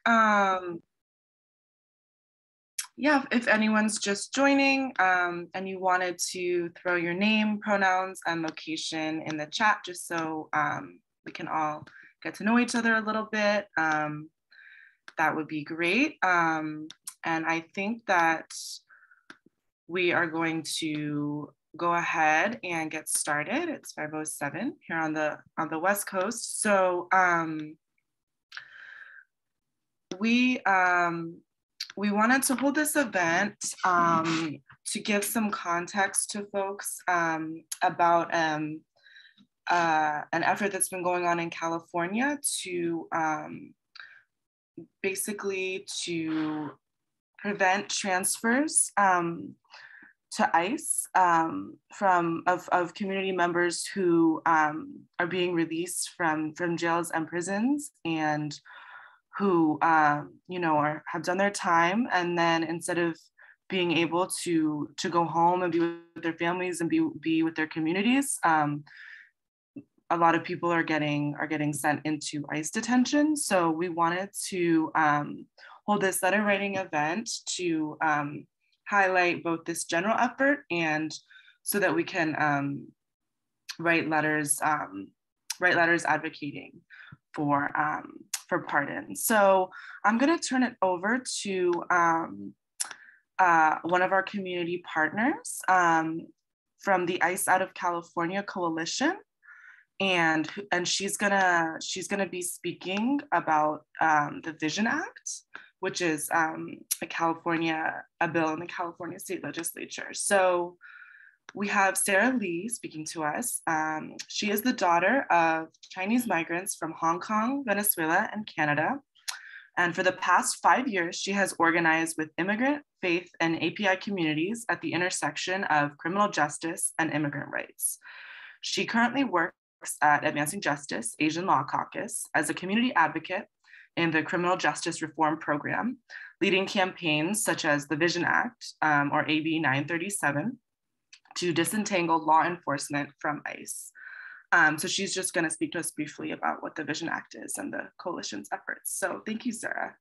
um, yeah, if anyone's just joining and you wanted to throw your name, pronouns, and location in the chat, just so we can all get to know each other a little bit, that would be great. And I think that we are going to go ahead and get started. It's 5:07 here on the West Coast. So we wanted to hold this event to give some context to folks about an effort that's been going on in California to basically to prevent transfers to ICE of community members who are being released from jails and prisons, and who have done their time, and then instead of being able to go home and be with their families and be with their communities, a lot of people are getting sent into ICE detention. So we wanted to hold this letter writing event to highlight both this general effort, and so that we can write letters advocating for pardon. So I'm going to turn it over to one of our community partners from the ICE Out of California Coalition, and she's gonna be speaking about the Vision Act, which is a bill in the California State Legislature. So we have Sarah Lee speaking to us. She is the daughter of Chinese migrants from Hong Kong, Venezuela, and Canada. And for the past 5 years, she has organized with immigrant, faith, and API communities at the intersection of criminal justice and immigrant rights. She currently works at Advancing Justice Asian Law Caucus as a community advocate in the Criminal Justice Reform Program, leading campaigns such as the Vision Act, or AB 937, to disentangle law enforcement from ICE. So she's just going to speak to us briefly about what the Vision Act is and the coalition's efforts. So thank you, Sarah.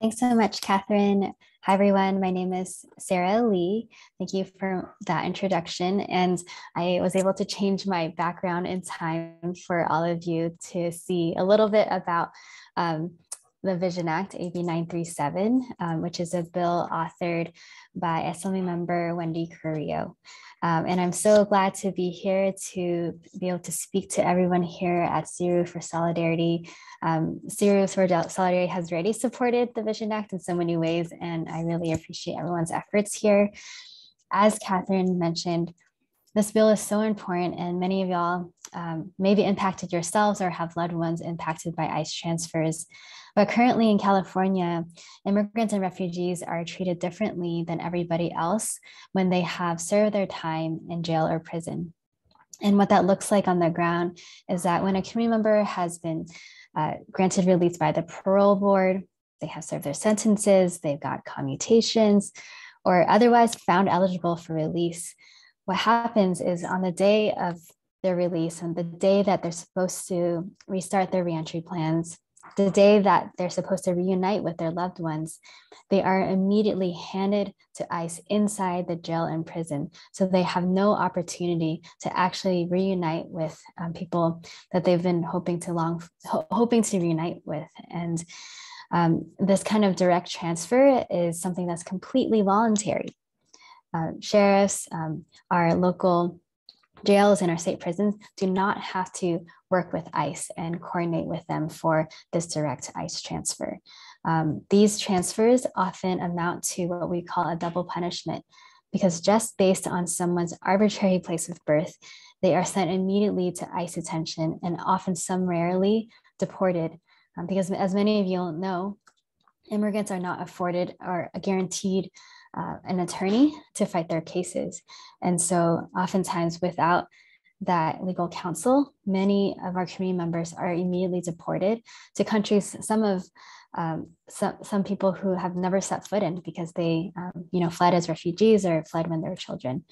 Thanks so much, Catherine. Hi, everyone. My name is Sarah Lee. Thank you for that introduction. And I was able to change my background in time for all of you to see a little bit about the Vision Act, AB 937, which is a bill authored by Assembly Member Wendy Carrillo. And I'm so glad to be here to be able to speak to everyone here at CIRU for Solidarity. CIRU for Solidarity has already supported the Vision Act in so many ways, and I really appreciate everyone's efforts here. As Catherine mentioned, this bill is so important, and many of y'all may be impacted yourselves or have loved ones impacted by ICE transfers. But currently in California, immigrants and refugees are treated differently than everybody else when they have served their time in jail or prison. And what that looks like on the ground is that when a community member has been granted release by the parole board, they have served their sentences, they've got commutations, or otherwise found eligible for release, what happens is on the day of their release, on the day that they're supposed to restart their reentry plans, the day that they're supposed to reunite with their loved ones, they are immediately handed to ICE inside the jail and prison. So they have no opportunity to actually reunite with people that they've been hoping to reunite with. And this kind of direct transfer is something that's completely voluntary. Sheriffs, our local jails and our state prisons do not have to work with ICE and coordinate with them for this direct ICE transfer. These transfers often amount to what we call a double punishment, because just based on someone's arbitrary place of birth, they are sent immediately to ICE detention and often summarily deported. Because as many of you all know, immigrants are not afforded or guaranteed an attorney to fight their cases. And so oftentimes without that legal counsel, many of our community members are immediately deported to countries, some people who have never set foot in because they fled as refugees or fled when they were children.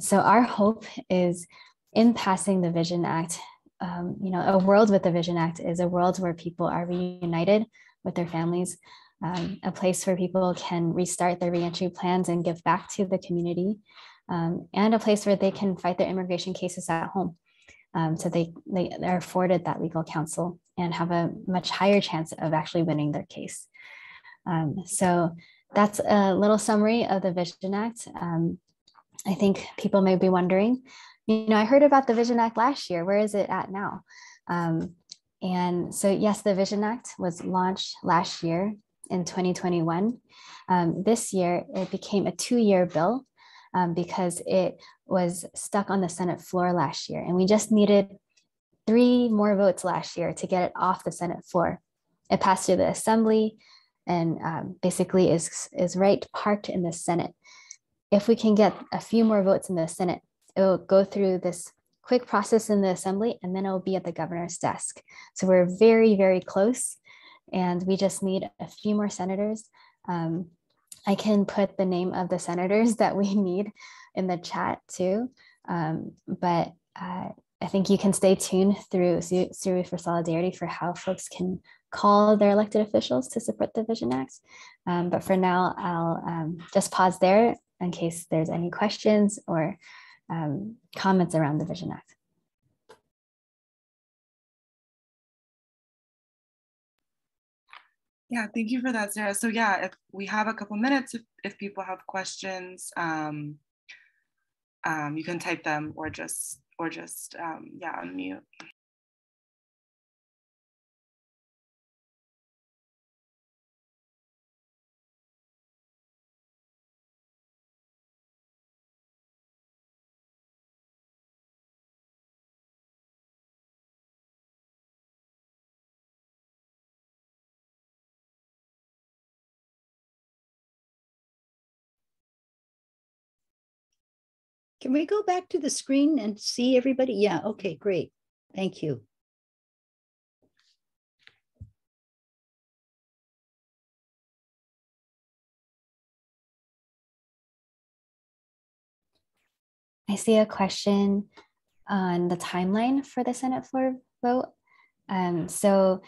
So our hope is in passing the Vision Act, a world with the Vision Act is a world where people are reunited with their families, a place where people can restart their reentry plans and give back to the community, and a place where they can fight their immigration cases at home. So they are afforded that legal counsel and have a much higher chance of actually winning their case. So that's a little summary of the Vision Act. I think people may be wondering, I heard about the Vision Act last year. Where is it at now? And so, yes, the Vision Act was launched last year in 2021. This year, it became a 2-year bill because it was stuck on the Senate floor last year. And we just needed 3 more votes last year to get it off the Senate floor. It passed through the Assembly and basically is right parked in the Senate. If we can get a few more votes in the Senate, it will go through this quick process in the Assembly, and then it will be at the governor's desk. So we're very, very close, and we just need a few more senators. I can put the name of the senators that we need in the chat too, but I think you can stay tuned through Syria for Solidarity for how folks can call their elected officials to support the Vision Act. But for now, I'll just pause there in case there's any questions or comments around the Vision Act. Yeah, thank you for that, Sarah. So yeah, if we have a couple minutes, if people have questions, you can type them or just unmute. Can we go back to the screen and see everybody? Yeah, okay, great. Thank you. I see a question on the timeline for the Senate floor vote. So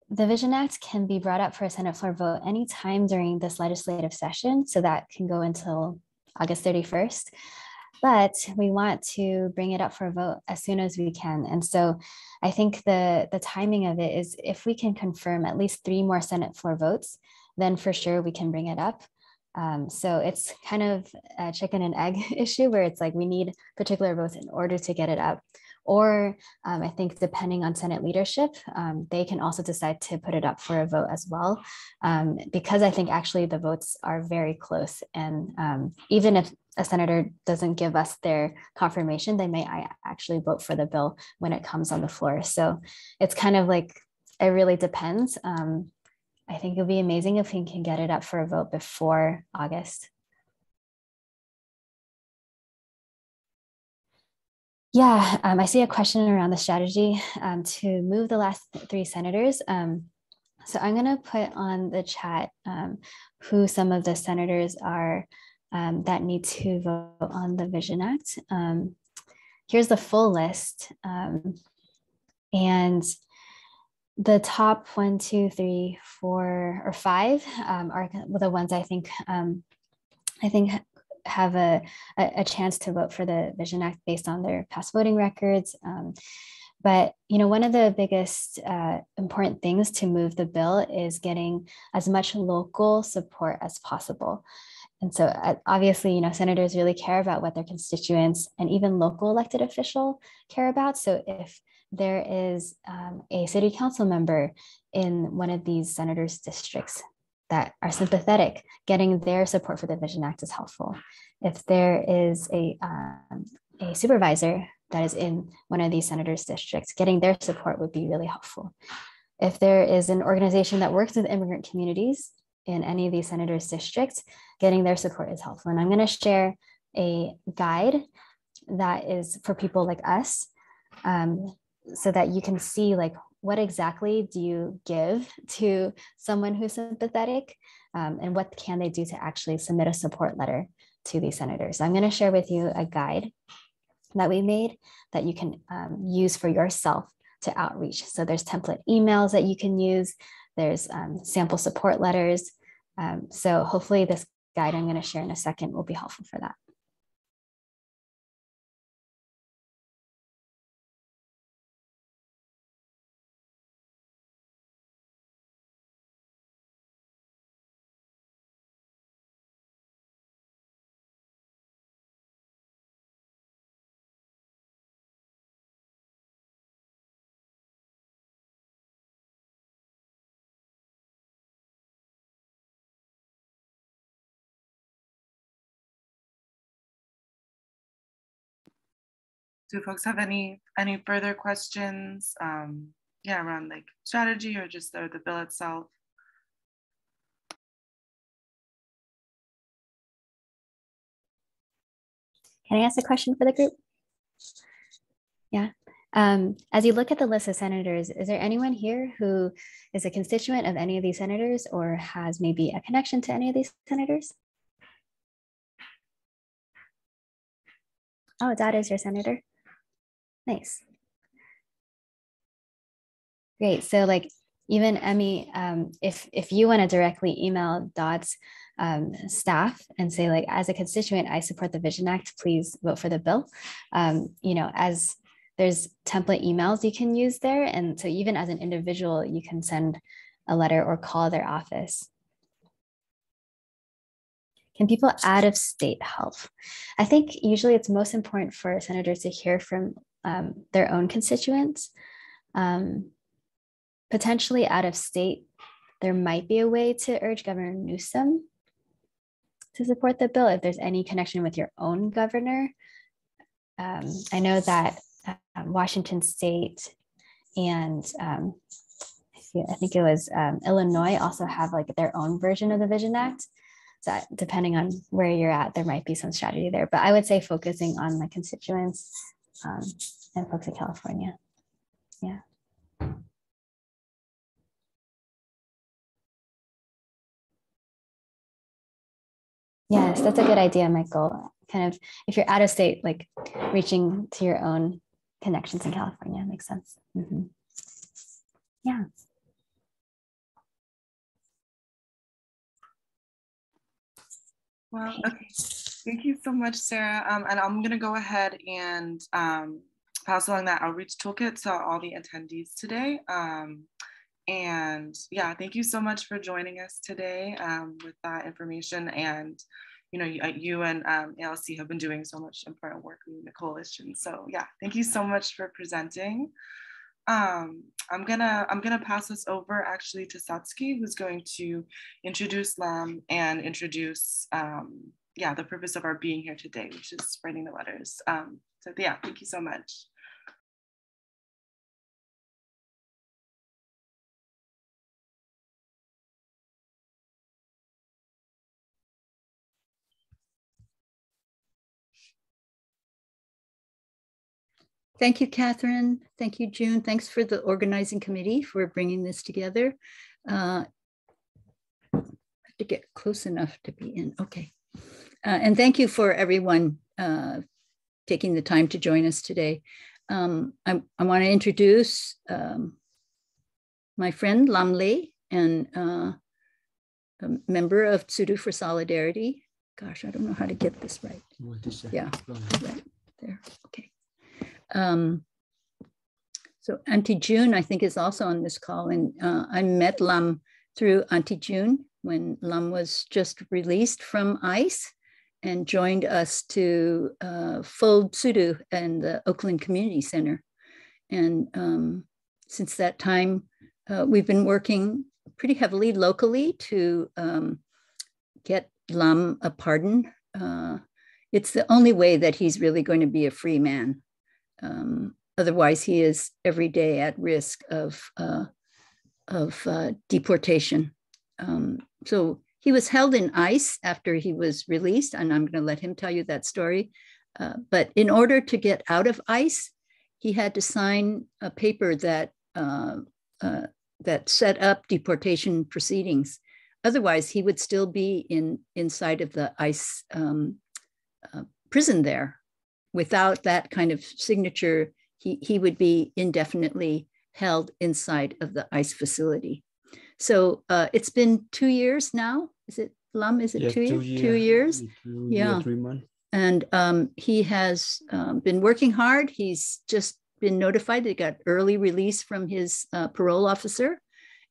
the Vision Act can be brought up for a Senate floor vote anytime during this legislative session. So that can go until August 31st. But we want to bring it up for a vote as soon as we can. And so I think the timing of it is if we can confirm at least 3 more Senate floor votes, then for sure we can bring it up. So it's kind of a chicken and egg issue where it's like we need particular votes in order to get it up. Or I think depending on Senate leadership, they can also decide to put it up for a vote as well, because I think actually the votes are very close. And even if a senator doesn't give us their confirmation, they may actually vote for the bill when it comes on the floor. So it's kind of like, it really depends. I think it'll be amazing if we can get it up for a vote before August. Yeah, I see a question around the strategy to move the last 3 senators. So I'm going to put on the chat who some of the senators are that need to vote on the Vision Act. Here's the full list. And the top 1, 2, 3, 4, or 5 are the ones I think have a chance to vote for the Vision Act based on their past voting records. But one of the biggest important things to move the bill is getting as much local support as possible. And so obviously, senators really care about what their constituents and even local elected official care about. So if there is a city council member in one of these senators' districts that are sympathetic, getting their support for the Vision Act is helpful. If there is a supervisor that is in one of these senators' districts, getting their support would be really helpful. If there is an organization that works with immigrant communities in any of these senators' districts, getting their support is helpful. And I'm going to share a guide that is for people like us, so that you can see like what exactly do you give to someone who's sympathetic, and what can they do to actually submit a support letter to these senators. So I'm going to share with you a guide that we made that you can use for yourself to outreach. So there's template emails that you can use. There's sample support letters. So hopefully this guide I'm going to share in a second will be helpful for that. Do folks have any further questions? Yeah, around like strategy or just the bill itself? Can I ask a question for the group? Yeah. As you look at the list of senators, is there anyone here who is a constituent of any of these senators or has maybe a connection to any of these senators? Oh, Dad is your senator. Nice. Great. So like even Emmy, if you want to directly email Dot's staff and say like, as a constituent, I support the Vision Act, please vote for the bill. As there's template emails you can use there. And so even as an individual, you can send a letter or call their office. Can people out of state help? I think usually it's most important for senators to hear from their own constituents. Potentially out of state, there might be a way to urge Governor Newsom to support the bill if there's any connection with your own governor. I know that Washington State and I think it was Illinois also have like their own version of the Vision Act. So depending on where you're at, there might be some strategy there. But I would say focusing on my constituents and folks in California. Yeah. Yes, that's a good idea, Michael. Kind of, if you're out of state, like reaching to your own connections in California makes sense. Mm-hmm. Yeah. Well, okay. Thank you so much, Sarah. And I'm gonna go ahead and pass along that outreach toolkit to all the attendees today. And yeah, thank you so much for joining us today with that information. And you and ALC have been doing so much important work in the coalition. So yeah, thank you so much for presenting. I'm gonna pass this over actually to Satsuki, who's going to introduce LAM and introduce the purpose of our being here today, which is writing the letters. So yeah, thank you so much. Thank you, Catherine. Thank you, June. Thanks for the organizing committee for bringing this together. I have to get close enough to be in. Okay. And thank you for everyone taking the time to join us today. I want to introduce my friend Lam Lei, and a member of Tsudu for Solidarity. Gosh, I don't know how to get this right. Yeah, right there. Okay. So Auntie June, I think, is also on this call. And I met Lam through Auntie June when Lam was just released from ICE and joined us to fold Tsudu and the Oakland Community Center. And since that time, we've been working pretty heavily locally to get Lam a pardon. It's the only way that he's really going to be a free man. Otherwise, he is every day at risk of deportation. So he was held in ICE after he was released, and I'm going to let him tell you that story. But in order to get out of ICE, he had to sign a paper that that set up deportation proceedings. Otherwise, he would still be inside of the ICE prison there, without that kind of signature, he would be indefinitely held inside of the ICE facility. So it's been 2 years now. Is it, Lam? Is it Yes, 2 years? 2 years. 2 years? 2 Yeah. years, 3 months. And he has been working hard. He's just been notified that he got early release from his parole officer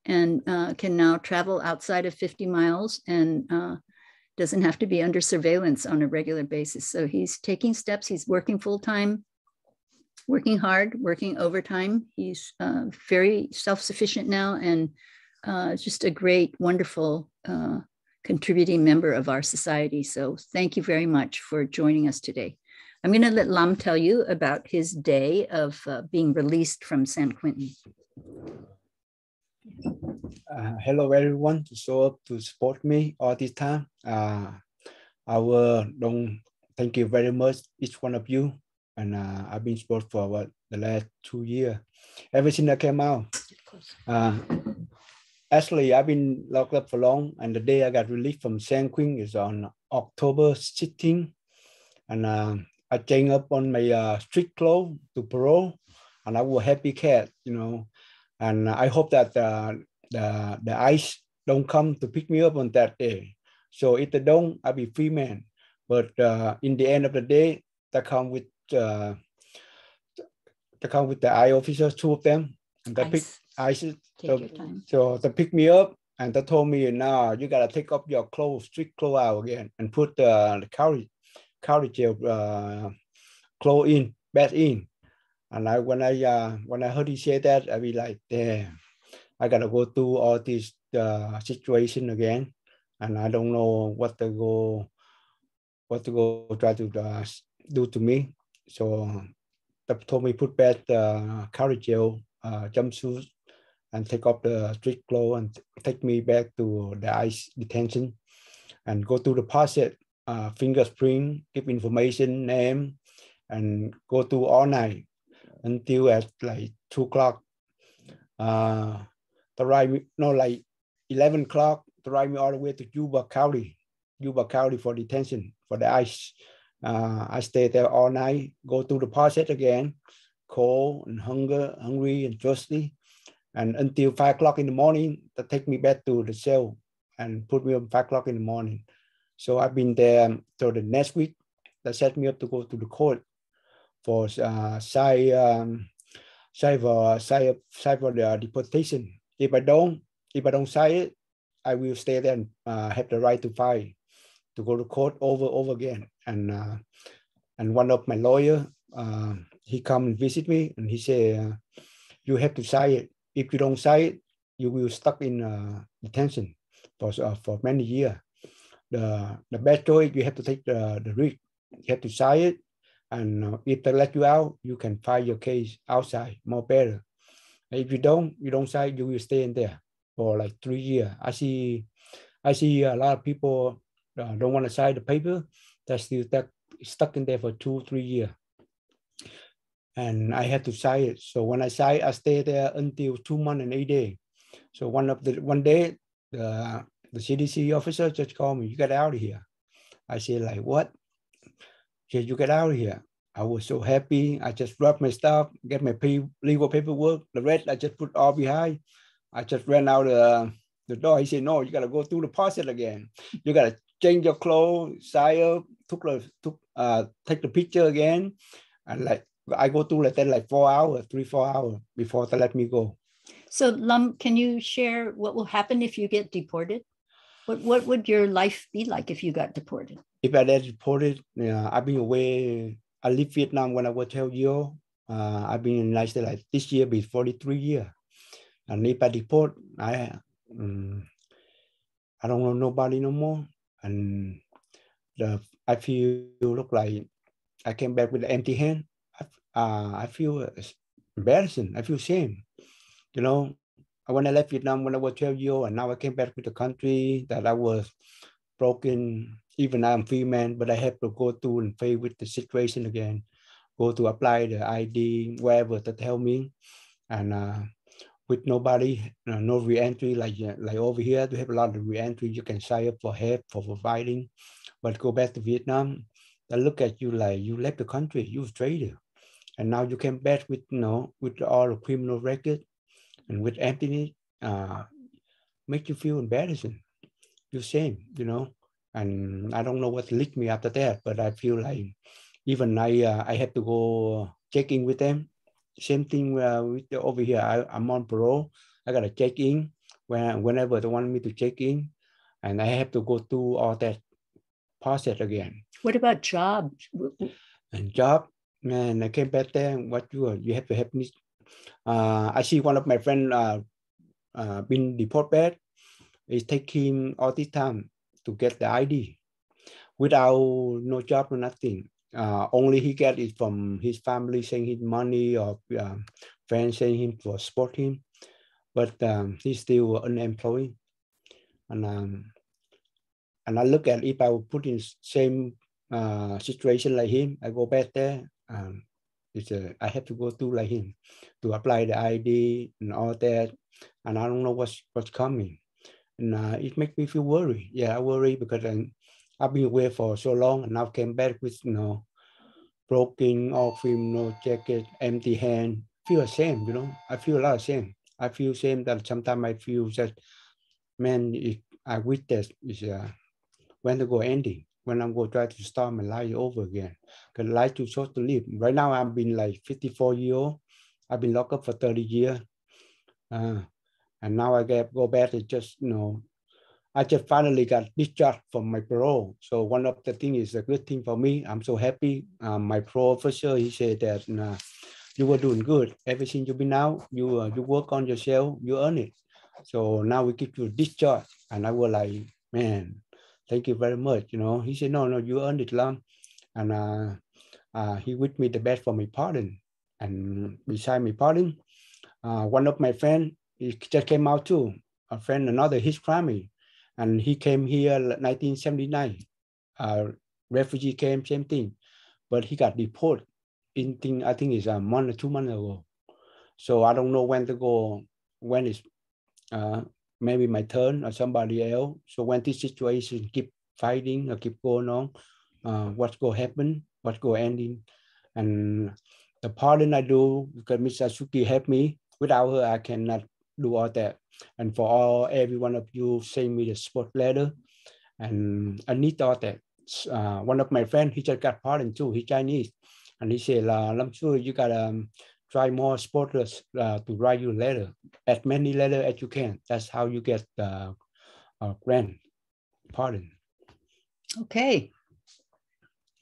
and can now travel outside of 50 miles and doesn't have to be under surveillance on a regular basis. So he's taking steps. He's working full time, working hard, working overtime. He's very self-sufficient now and just a great, wonderful contributing member of our society. So thank you very much for joining us today. I'm going to let Lam tell you about his day of being released from San Quentin. Hello, everyone, to show up to support me all this time. I will thank you very much, each one of you. And I've been support for the last 2 years. Ever since I came out. Actually, I've been locked up for long, and the day I got released from San Quentin is on October 16. And I changed up on my street clothes to parole, and I was a happy cat, you know. And I hope that the ICE don't come to pick me up on that day. So if they don't, I'll be free man. But in the end of the day, they come with the ICE officers, 2 of them, and they pick ICE. So they picked me up and they told me, now you gotta take up your clothes, street clothes out again, and put the county jail clothes back in. And when I heard he say that, I be like, damn, I gotta go through all this situation again, and I don't know what to go try to do to me. So they told me put back the county jail jumpsuit and take off the street clothes and take me back to the ICE detention and go through the process, fingerprint, give information, name, and go through all night until at like 2 o'clock. Like 11 o'clock to ride me all the way to Yuba County for detention for the ICE. I stayed there all night, go through the process again, cold and hungry and thirsty. And until 5 o'clock in the morning, they take me back to the cell and put me up 5 o'clock in the morning. So I've been there. So the next week, they set me up to go to the court for side for the deportation. If I don't sign it, I will stay there and have the right to file, to go to court over again. And one of my lawyer, he come and visit me, and he say, you have to sign it. If you don't sign it, you will stuck in detention for many years. The best choice, you have to take the risk. You have to sign it, and if they let you out, you can file your case outside, more better. If you don't sign, you will stay in there for like 3 years. I see a lot of people don't want to sign the paper. They're still stuck in there for 2-3 years. And I had to sign it. So when I signed, I stayed there until 2 months and 8 days. So one day, the CDC officer just called me, you get out of here. I said, like, what? He said, you get out of here. I was so happy. I just dropped my stuff, get my legal paperwork. The rest, I just put all behind. I just ran out the door. He said, no, you got to go through the process again. You got to change your clothes, sign up, take the picture again. And like, I go through like that, like 4 hours, 3-4 hours before they let me go. So Lam, can you share what will happen if you get deported? What would your life be like if you got deported? If I get deported, I've been away. I left Vietnam when I was 12 years old. I've been in the United States like this year, be 43 years. And if I deport, I don't know nobody no more. And I feel look like I came back with an empty hand. I feel embarrassing. I feel shame. You know, when I left Vietnam when I was 12 years old, and now I came back to the country that I was broken. Even now I'm free man, but I have to go through and face with the situation again. Go to apply the ID, wherever they tell me, and with nobody, no re-entry like over here. We have a lot of re-entry. You can sign up for help for providing, but go back to Vietnam. They look at you like you left the country, you traitor, and now you came back with with all the criminal record and with emptiness. Make you feel embarrassing. You shame, and I don't know what licked me after that, but I feel like even I had to go check in with them. Same thing with over here. I'm on parole. I gotta check in whenever they want me to check in, and I have to go through all that process again. What about job? And job, man, I came back there. What you have to help me. I see one of my friend been deported back. It take him all this time to get the ID without no job or nothing. Only he get it from his family sending him money or friends sending him to support him, but he's still unemployed. And I look at if I would put in same situation like him, I go back there. I have to go through like him to apply the ID and all that, and I don't know what's coming. And it makes me feel worried. Yeah, I worry because I've been away for so long, and now came back with broken all film, no jacket, empty hand. Feel ashamed, I feel a lot of shame. I feel shame that sometimes I feel that, man, I wish that is when to go ending, when I'm going to try to start my life over again. Because life too short to live. Right now, I've been like 54 years old. I've been locked up for 30 years. And now I go back and just, I just finally got discharged from my parole. So one of the things is a good thing for me. I'm so happy. My parole officer, he said that you were doing good. Everything you've been out, you work on yourself, you earn it. So now we give you a discharge. And I was like, man, thank you very much. He said, no, you earned it, Lam. And he wished me the best for my pardon. And beside my pardon, one of my friends, he just came out too. A friend, another, his family. And he came here 1979. Refugee came, same thing. But he got deported I think it's a month or 2 months ago. So I don't know when to go, when it's maybe my turn or somebody else. So when this situation keep fighting or keep going on, what's going to happen, what's going to end in. And the pardon I do, because Miss Asuki helped me. Without her, I cannot do all that. And for every one of you, send me the support letter. And I need all that. One of my friends, he just got pardoned too. He's Chinese. And he said, I'm sure you got to try more supporters to write you a letter, as many letters as you can. That's how you get the grant pardon. Okay.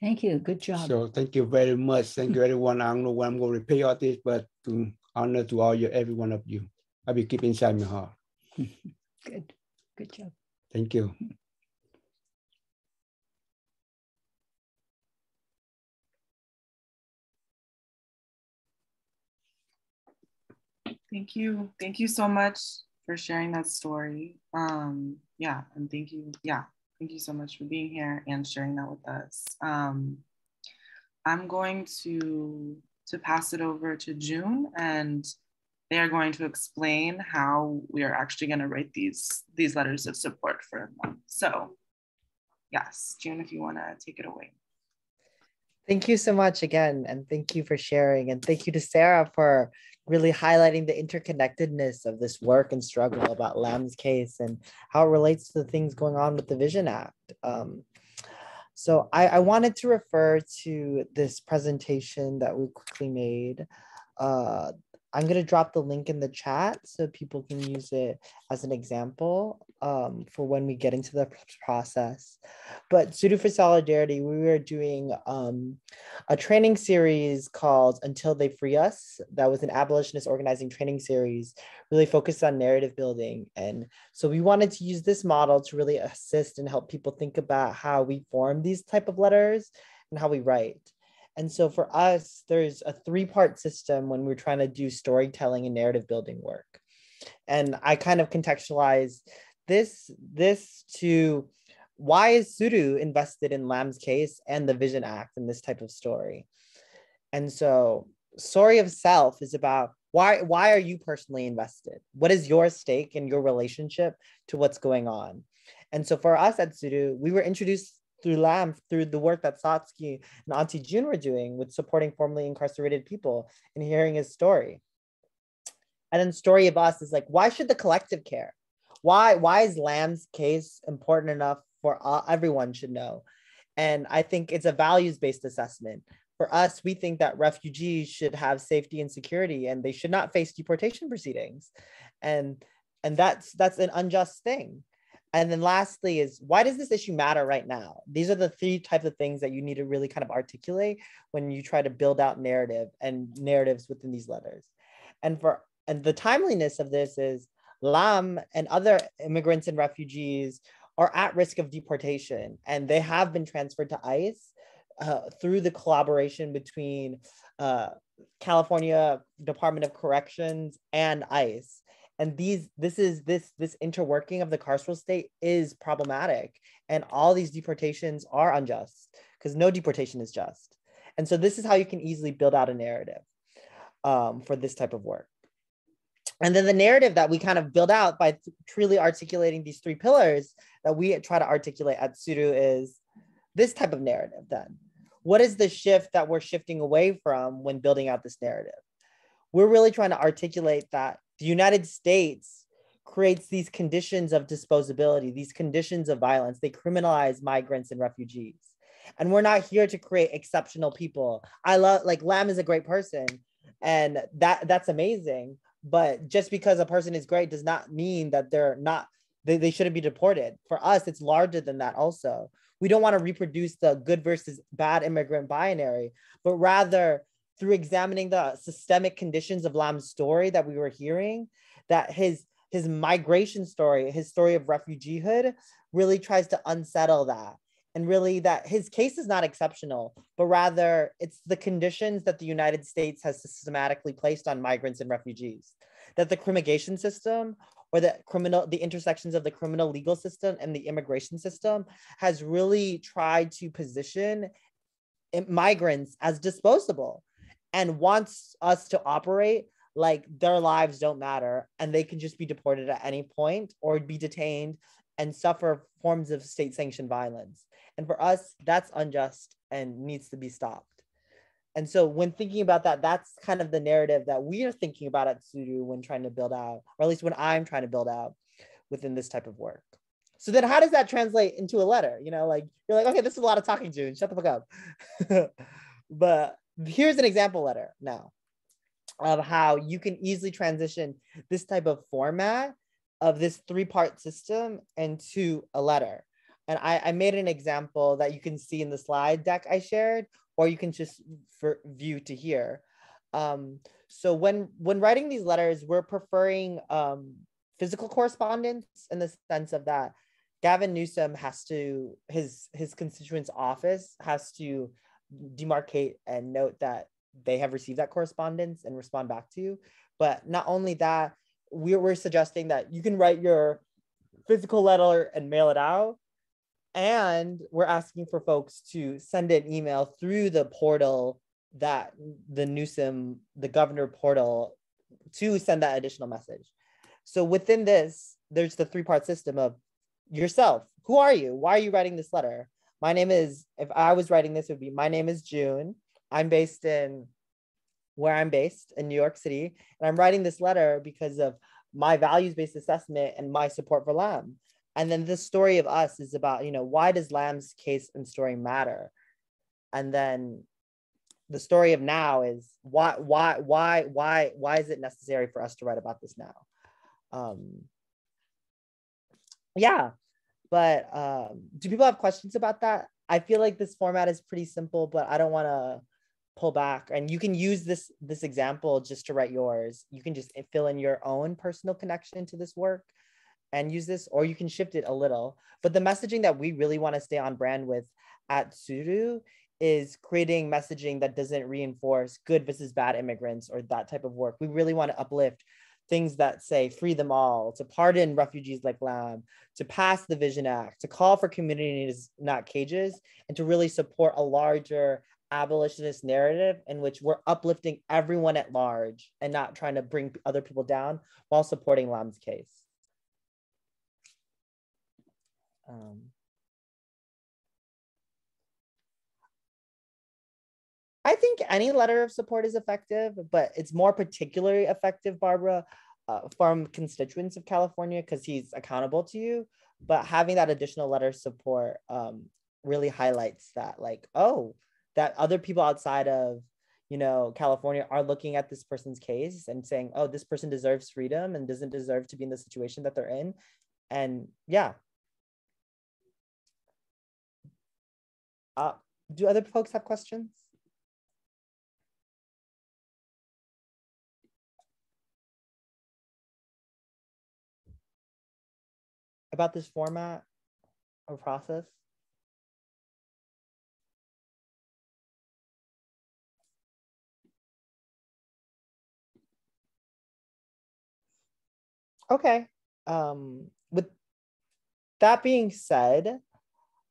Thank you. Good job. So thank you very much. Thank you, everyone. I don't know when I'm going to repay all this, but to honor to every one of you. I'll be keeping inside my heart. Good. Good job. Thank you. Thank you. Thank you so much for sharing that story. Yeah, and thank you. Yeah, thank you so much for being here and sharing that with us. I'm going to pass it over to June, and they are going to explain how we are actually going to write these letters of support for them. So yes, June, if you want to take it away. Thank you so much again, and thank you for sharing, and thank you to Sarah for really highlighting the interconnectedness of this work and struggle about Lam's case and how it relates to the things going on with the Vision Act. So I wanted to refer to this presentation that we quickly made. I'm going to drop the link in the chat so people can use it as an example for when we get into the process. But Sudo for Solidarity, we were doing a training series called Until They Free Us. That was an abolitionist organizing training series, really focused on narrative building. And so we wanted to use this model to really assist and help people think about how we form these type of letters and how we write. And so for us, there's a 3-part system when we're trying to do storytelling and narrative building work. And I kind of contextualize this to why is Sudo invested in Lam's case and the Vision Act in this type of story? And so story of self is about why are you personally invested? What is your stake in your relationship to what's going on? And so for us at Sudo, we were introduced through Lam, through the work that Satsuki and Auntie June were doing with supporting formerly incarcerated people and hearing his story. And then Story of Us is like, why should the collective care? Why is Lam's case important enough for everyone should know? And I think it's a values-based assessment. For us, we think that refugees should have safety and security, and they should not face deportation proceedings. And that's an unjust thing. And then lastly is, why does this issue matter right now? These are the three types of things that you need to really kind of articulate when you try to build out narratives within these letters. And the timeliness of this is Lam and other immigrants and refugees are at risk of deportation, and they have been transferred to ICE through the collaboration between California Department of Corrections and ICE. And this interworking of the carceral state is problematic. And all these deportations are unjust because no deportation is just. And so this is how you can easily build out a narrative for this type of work. And then the narrative that we kind of build out by truly articulating these three pillars that we try to articulate at Suru is this type of narrative then. What is the shift that we're shifting away from when building out this narrative? We're really trying to articulate that the United States creates these conditions of disposability, these conditions of violence. They criminalize migrants and refugees. And we're not here to create exceptional people. Lam is a great person, and that's amazing. But just because a person is great does not mean that they shouldn't be deported. For us, it's larger than that also. We don't want to reproduce the good versus bad immigrant binary, but rather through examining the systemic conditions of Lam's story that we were hearing, that his migration story, his story of refugeehood really tries to unsettle that. And really that his case is not exceptional, but rather it's the conditions that the United States has systematically placed on migrants and refugees. That the criminalization system or the intersections of the criminal legal system and the immigration system has really tried to position migrants as disposable and wants us to operate like their lives don't matter and they can just be deported at any point or be detained and suffer forms of state-sanctioned violence. And for us, that's unjust and needs to be stopped. And so when thinking about that, that's kind of the narrative that we are thinking about at Suru when trying to build out, or at least when I'm trying to build out within this type of work. So then how does that translate into a letter? You know, like, you're like, okay, this is a lot of talking, June, shut the fuck up. But here's an example letter now of how you can easily transition this type of format of this three-part system into a letter. And I made an example that you can see in the slide deck I shared, or you can just view to here. So when writing these letters, we're preferring physical correspondence in the sense of that Gavin Newsom has to, his constituent's office has to demarcate and note that they have received that correspondence and respond back to you. But not only that, we're suggesting that you can write your physical letter and mail it out. And we're asking for folks to send an email through the portal that the Newsom, the governor portal, to send that additional message. So within this, there's the three-part system of yourself. Who are you? Why are you writing this letter? My name is, if I was writing this, it would be, my name is June. I'm based in where I'm based in New York City. And I'm writing this letter because of my values-based assessment and my support for Lam. And then the story of us is about, why does Lam's case and story matter? And then the story of now is why is it necessary for us to write about this now? Yeah, but do people have questions about that? I feel like this format is pretty simple, but I don't want to pull back. And you can use this example just to write yours. You can just fill in your own personal connection to this work and use this, or you can shift it a little. But the messaging that we really want to stay on brand with at Suru is creating messaging that doesn't reinforce good versus bad immigrants or that type of work. We really want to uplift things that say free them all, to pardon refugees like Lam, to pass the Vision Act, to call for communities, not cages, and to really support a larger abolitionist narrative in which we're uplifting everyone at large and not trying to bring other people down while supporting Lam's case. I think any letter of support is effective, but it's more particularly effective, Barbara, from constituents of California, because he's accountable to you. But having that additional letter of support really highlights that, like, oh, that other people outside of, you know, California are looking at this person's case and saying, oh, this person deserves freedom and doesn't deserve to be in the situation that they're in. And yeah. Do other folks have questions? About this format or process? Okay. With that being said,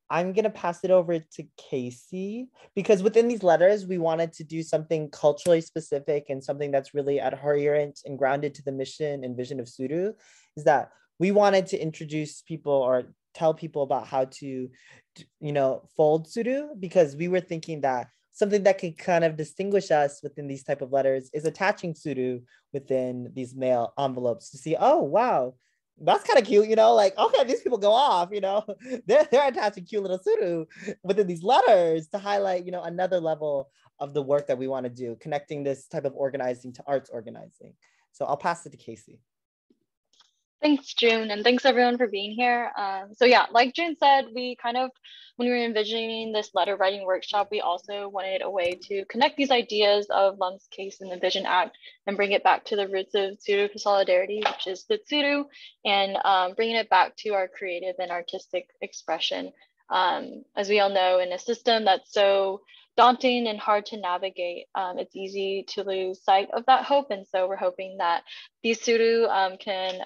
I'm going to pass it over to Casey, because within these letters, we wanted to do something culturally specific and something that's really adherent and grounded to the mission and vision of Suru, is that we wanted to introduce people or tell people about how to, you know, fold Suru, because we were thinking that something that can kind of distinguish us within these type of letters is attaching Suru within these mail envelopes to see, oh, wow, that's kind of cute, you know, like, okay, these people go off, you know, they're attaching cute little Suru within these letters to highlight, you know, another level of the work that we want to do, connecting this type of organizing to arts organizing. So I'll pass it to Casey. Thanks, June, and thanks everyone for being here. So yeah, like June said, we kind of, when we were envisioning this letter writing workshop, we also wanted a way to connect these ideas of Lum's case in the Vision Act and bring it back to the roots of Suru for Solidarity, which is the Suru, and bringing it back to our creative and artistic expression. As we all know, in a system that's so daunting and hard to navigate, it's easy to lose sight of that hope. And so we're hoping that these Suru can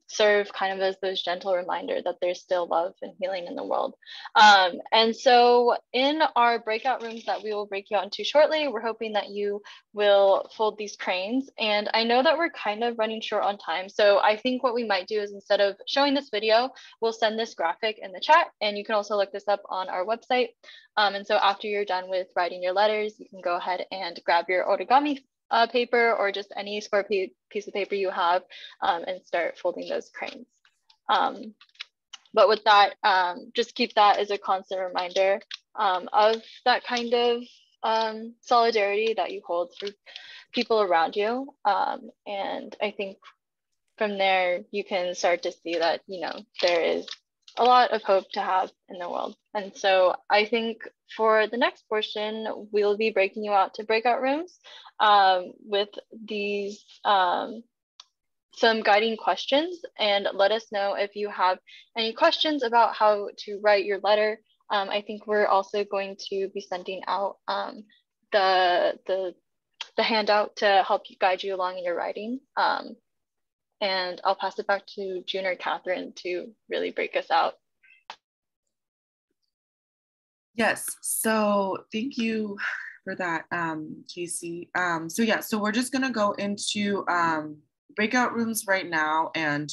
serve kind of as those gentle reminder that there's still love and healing in the world. And so in our breakout rooms that we will break you out into shortly, we're hoping that you will fold these cranes. And I know that we're kind of running short on time. So I think what we might do is, instead of showing this video, we'll send this graphic in the chat, and you can also look this up on our website. And so after you're done with writing your letters, you can go ahead and grab your origami paper or just any square piece of paper you have, and start folding those cranes. But with that, just keep that as a constant reminder of that kind of solidarity that you hold for people around you. And I think from there, you can start to see that, you know, there is a lot of hope to have in the world. And so I think for the next portion, we'll be breaking you out to breakout rooms with these some guiding questions, and let us know if you have any questions about how to write your letter. I think we're also going to be sending out the handout to help you guide you along in your writing. And I'll pass it back to June or Catherine to really break us out. Yes, so thank you for that, Casey. So yeah, so we're just gonna go into breakout rooms right now, and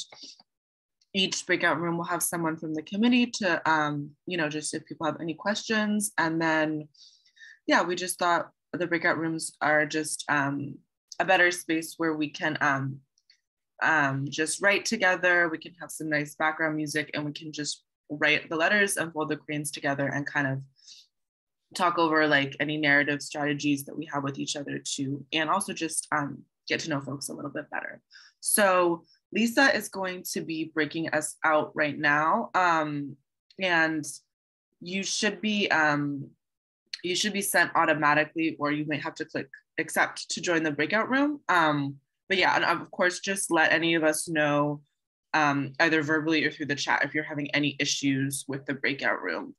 each breakout room will have someone from the committee to, you know, just if people have any questions. And then, yeah, we just thought the breakout rooms are just a better space where we can just write together. We can have some nice background music, and we can just write the letters and fold the cranes together and kind of talk over like any narrative strategies that we have with each other too, and also just get to know folks a little bit better. So Lisa is going to be breaking us out right now, and you should be sent automatically, or you might have to click accept to join the breakout room. But yeah, and of course, just let any of us know either verbally or through the chat if you're having any issues with the breakout room.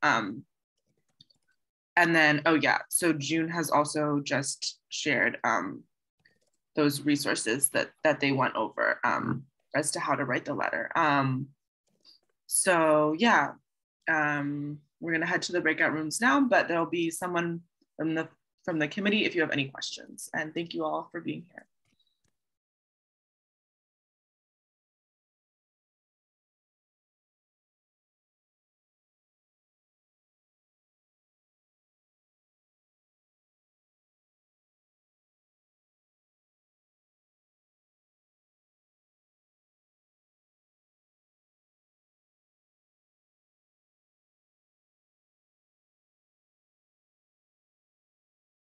And then, oh yeah, so June has also just shared those resources that they went over as to how to write the letter. So yeah, we're gonna head to the breakout rooms now, but there'll be someone from the committee if you have any questions. And thank you all for being here.